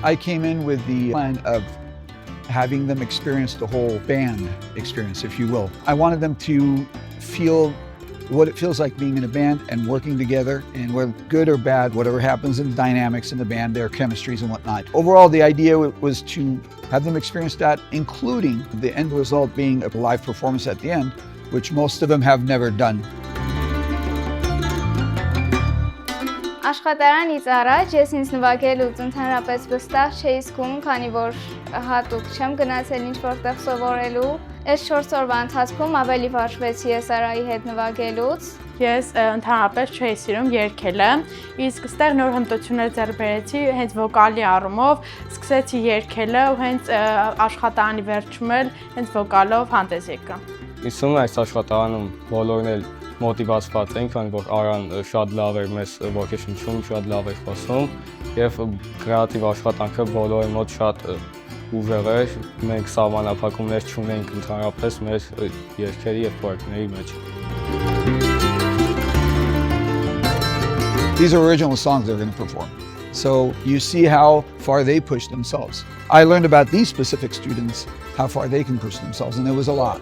I came in with the plan of having them experience the whole band experience, if you will. I wanted them to feel what it feels like being in a band and working together, and whether good or bad, whatever happens in the dynamics in the band, their chemistries and whatnot. Overall, the idea was to have them experience that, including the end result being a live performance at the end, which most of them have never done. Աշխատարանից առաջ ես ինձ նվագելուց ընդհանրապես վստահ չէի զգում, քանի որ հատուկ չեմ գնացել ինչ-որտեղ սովորելու։ Այս 4 օրվա ընթացքում ավելի վարժվեցի ես Արայի հետ նվագելուց։ Ես ընդհանրապես չէի սիրում երգելը, իսկ ստեղ նոր հմտություններ ձեռք բերեցի հենց վոկալի առումով, սկսեցի երգելը ու հենց աշխատարանի վերջում էլ հենց վոկալով հանդես եկա։ Իսում այս աշխատարանում բոլորն էլ մոտիվացված ենք, քանի որ Արան շատ լավ էր մեզ ոգեշնչում, շատ լավ էր խոսում եւ կրեատիվ աշխատանքը բոլորի մոտ շատ ուժեղ էր։ Մենք սահմանափակումներ չունենք ընդհանրապես մեր երգերի եւ պրոյեկտների մեջ։ These are original songs they're going to perform. So you see how far they push themselves. I learned about these specific students, how far they can push themselves, and it was a lot.